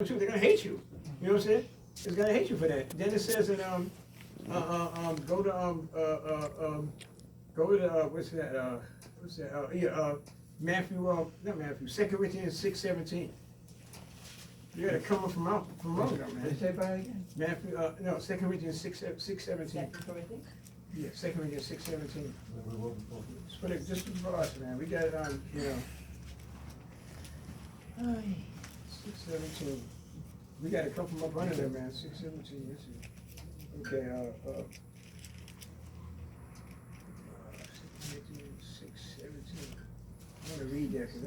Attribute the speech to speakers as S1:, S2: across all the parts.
S1: They're gonna hate you. You know what I'm saying? It's gonna hate you for that. Then it says in go to Matthew not Matthew 2 Corinthians 6:17. You gotta come up from among them, man.
S2: Say that again?
S1: Matthew 2 Corinthians 6:17. Yeah, 2 Corinthians 6:17. Just for us, man. We got it on, 6:17. We got to come from up under there, man. 6:17. Okay. 6:17. I want to read that because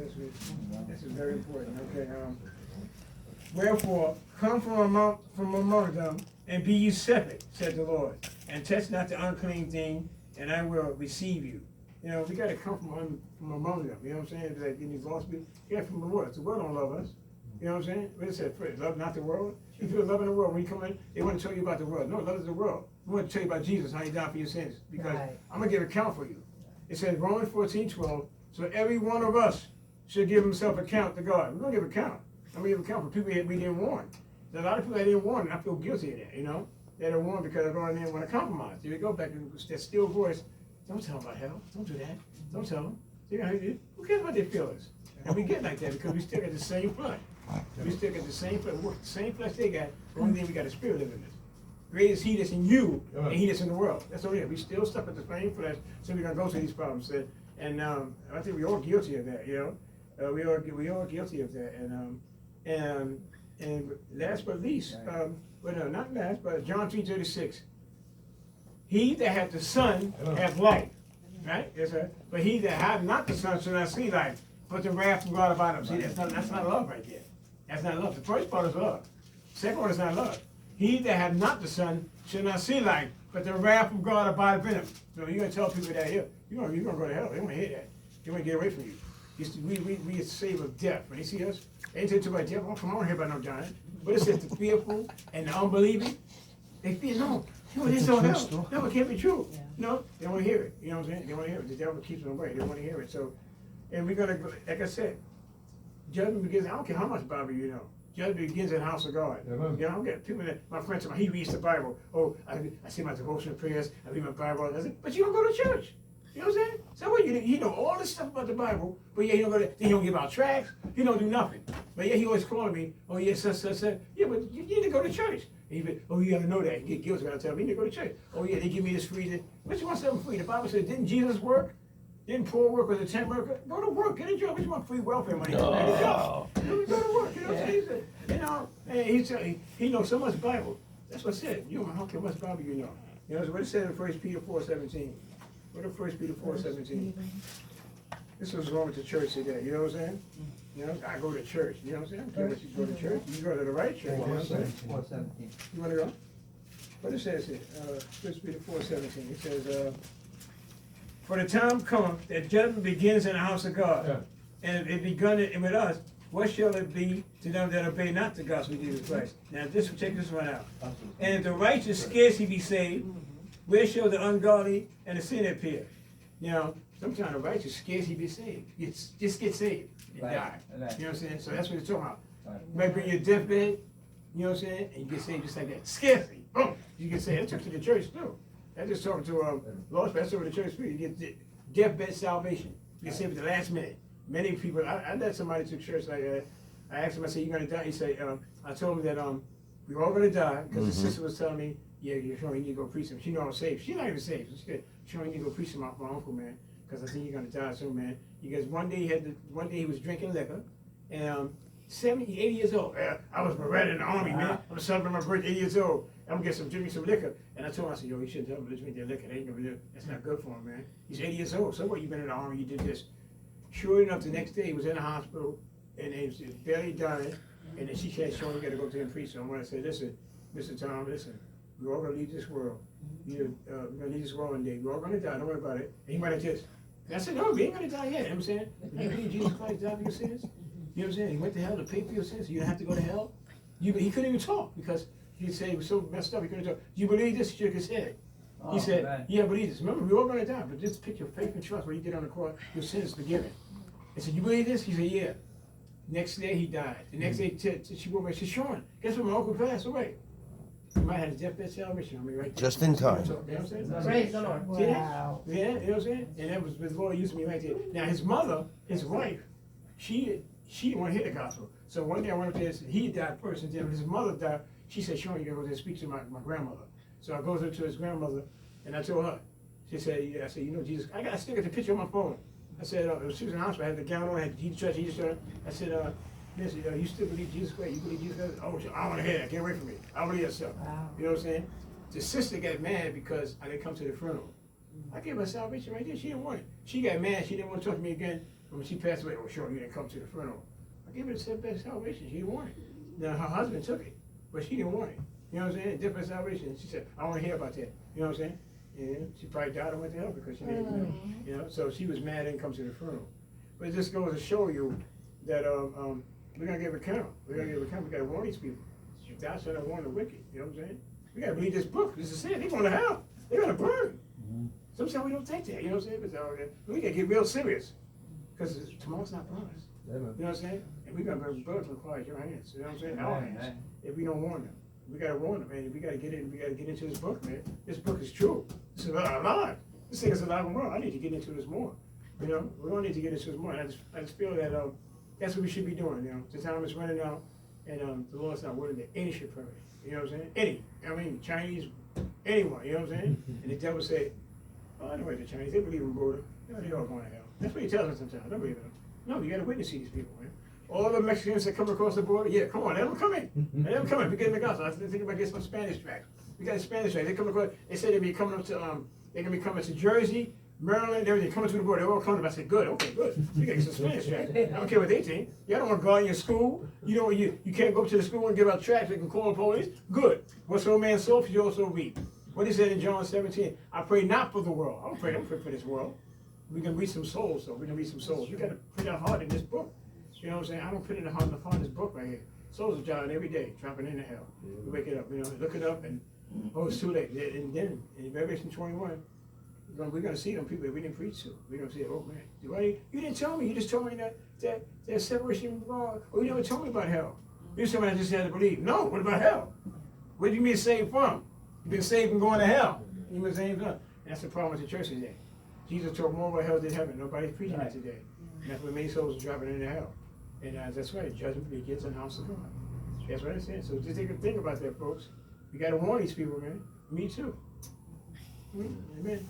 S1: that's very important. Okay. Wherefore, come from among them, and be ye separate, said the Lord, and touch not the unclean thing, and I will receive you. We got to come from among them. You know what I'm saying? Like in these lost people, from the world. The world don't love us. You know what I'm saying? What it said, love not the world. If you're loving the world, when you come in, they want to tell you about the world. No, love is the world. We want to tell you about Jesus, how he died for your sins. Because I'm going to give account for you. It says, Romans 14:12, so every one of us should give himself account to God. We're going to give account. I'm going to give account for people that we didn't warn. There's a lot of people that didn't warn, and I feel guilty of that, They didn't warn because they're going in and want to compromise. Here we go back to that still voice. Don't tell them about hell. Don't do that. Don't tell them. Who cares about their feelings? And we get like that because we still got the same flesh. We still got the same flesh. The same flesh they got. The only thing we got a spirit living in us. Great is he that's in you and he that's in the world. That's all it is. We still stuck with the same flesh, so we're gonna go through these problems. And I think we're all guilty of that. We all guilty of that. And last but least, not last, but John 3:36. He that hath the Son hath life. Right? Yes, sir. But he that hath not the Son shall not see life, but the wrath from God about him. See, that's not love right there. That's not love. The first part is love. The second part is not love. He that hath not the Son shall not see life, but the wrath from God abideth in him. So you're gonna tell people that here, you're gonna go to hell. They don't wanna hear that. They wanna get away from you. We are saved of death. When they see us, they ain't tell you about death. Oh, come on here about no giant. But it says the fearful and the unbelieving, they fear no. It's all hell. No, it can't be true. Yeah. No, they don't want to hear it. You know what I'm saying? They want to hear it. The devil keeps them away. They don't want to hear it. So, and we're gonna go, like I said, judgment begins. I don't care how much Bible you know. Judgment begins in the house of God. I don't get people that my friends say, he reads the Bible. Oh, I say my devotional prayers. I read my Bible. I say, but you don't go to church. You know what I'm saying? So what? You know all this stuff about the Bible, but yeah, he don't go. He don't give out tracts. He don't do nothing. But yeah, he always calling me. Oh yes, yeah, yeah, but you need to go to church. Oh, you gotta know that. You get guilty when I tell me you need to go to church. Oh yeah, they give me this free. But you want something free? The Bible says, didn't Jesus work? Didn't Paul work as a tent worker? Go to work, get a job. What you want free welfare money? Get a job. Go to work. You know what I'm saying? And he knows so much Bible. That's what it said. You don't care how much Bible you know. You know what it said in 1 Peter 4:17. What in 1 Peter 4:17? This was wrong with the church today. You know what I'm saying? I go to church. You know what I'm saying? I don't care what you go to church. You go to the right church. You know what I'm saying?
S2: 4:17.
S1: You want to go? What it says here? 1 Peter 4:17. It says, for the time cometh that judgment begins in the house of God. And if it begun with us, what shall it be to them that obey not the gospel of Jesus Christ? Now check this one out. And if the righteous scarcely be saved, where shall the ungodly and the sinner appear? Sometimes the righteous scarcely be saved. Just get saved and die. You know what I'm saying? So that's what it's talking about. You might bring your deathbed, you know what I'm saying? And you get saved just like that. Scarcely. Boom. You get saved. That's to the church too. That's just talking to Lord's Pastor over the church too. You get deathbed salvation. You get saved at the last minute. Many people, I led somebody to church like that. I asked him, I said, you're going to die? He said, I told him that we're all going to die because the sister was telling me, yeah, you're sure you need to go preach him. She know I'm saved. She's not even saved. She said, sure you need to go preach him out for my uncle, man, because I think you're going to die soon, man. Because one day he was drinking liquor, and 70, 80 years old. I was Brothet in the army, man. I'm celebrating my birthday, 80 years old. I'm going to get drinking some liquor. And I told him, I said, yo, you shouldn't tell him to drink that liquor. They ain't gonna do. That's not good for him, man. He's 80 years old. So what, you been in the army, you did this. Sure enough, the next day he was in the hospital, and he was barely dying. And then she said, Shawn, you got to go to him and preach. So I said, listen, Mr. Tom, listen. We're all going to leave this world. We're going to leave this world one day. We're all going to die. Don't worry about it. And he went like this. And I said, no, we ain't going to die yet. You know what I'm saying? You believe Jesus Christ died for your sins? You know what I'm saying? He went to hell to pay for your sins. You don't have to go to hell. He couldn't even talk because he said he was so messed up. He couldn't talk. Do you believe this? He shook his head. He said, man. Yeah, I believe this. Remember, we're all going to die, but just pick your faith and trust what he did on the cross. Your sins forgiven. I said, you believe this? He said, yeah. Next day he died. The next day she woke up and said, Shawn, guess what? My uncle passed away. You might have a deathbed salvation on me right there.
S2: Just in time.
S1: You know what I'm saying?
S3: Praise the Lord.
S1: See that?
S3: Wow.
S1: Yeah, you know what I'm saying? And that was the Lord used me right there. Now his mother, his wife, she didn't want to hear the gospel. So one day I went up there, he died first, and then when his mother died, she said, Shawn, you gotta go there and speak to my grandmother. So I goes up to his grandmother, and I told her, she said, yeah, I said, you know Jesus, I still got the picture on my phone. I said, she was in the hospital, I had the gown on, I had Jesus Church. I said, listen, you still believe Jesus Christ? You believe Jesus Christ? Oh, I want to hear that, get away from me. I believe that stuff.
S3: Wow.
S1: You know what I'm saying? The sister got mad because I didn't come to the funeral. I gave her salvation right there, she didn't want it. She got mad, she didn't want to talk to me again. When she passed away, oh sure, you didn't come to the funeral. I gave her the salvation, she didn't want it. Now her husband took it, but she didn't want it. You know what I'm saying? Different salvation. She said, I want to hear about that. You know what I'm saying? And she probably died and went to hell because she didn't know. You know, so she was mad and didn't come to the funeral. But it just goes to show you that we're gonna give account. We're gonna give account. We gotta warn these people. Thou shalt not warn the wicked. You know what I'm saying? We gotta read this book. This is it. They're going to hell. They're gonna burn. Sometimes we don't think that. You know what I'm saying? But we gotta get real serious because tomorrow's not promised. You know what I'm saying? And we're gonna burn blood from quiet your hands. You know what I'm saying? Our hands. If we don't warn them. We gotta warn them, man. We gotta get in. We gotta get into this book, man. This book is true. It's alive. This thing is alive and well. I need to get into this more. You know, we don't need to get into this more. I just feel that that's what we should be doing. You know, the time is running out, and the Lord's not willing that any should perish. You know what I'm saying? Any. I mean, Chinese, anyone. You know what I'm saying? And the devil said, "Oh, I know what the Chinese. They believe in Buddha. They all going to hell." That's what he tells us sometimes. Don't believe in them. No, you gotta witness these people, man. All the Mexicans that come across the border, yeah, come on, let them come in. Let them come in. We get in the gospel. I was thinking about getting some Spanish tracks. We got a Spanish track. They come across. They said they'll be coming up to they're gonna be coming to Jersey, Maryland, everything. Coming to the border. They're all coming. I said, good, okay, good. We got some Spanish tracks. I don't care what they think. Y'all don't want to guard your school. You know you can't go to the school and give out tracks. They can call the police. Good. What's so man sow, you also reap. What he said in John 17. I pray not for the world. I don't pray for this world. We can read some souls, though. We can read some souls. You got to put our heart in this book. You know what I'm saying? I don't put it in the heart of this book right here. Souls are driving every day, dropping into hell. We wake it up, you know, look it up, and oh, it's too late. And then in Revelation 21, we're going to see them people that we didn't preach to. We're going to say, oh man, you didn't tell me. You just told me that there's separation from God. Or you never told me about hell. You just told me I just had to believe. No, what about hell? What do you mean saved from? You've been saved from going to hell. You've been saved from. And that's the problem with the church today. Jesus talked more about hell than heaven. Nobody's preaching that today. And that's why many souls are dropping into hell. And that's right, judgment begins in the house of God. That's what I said. So just think about that, folks. We got to warn these people, man. Me too. Amen.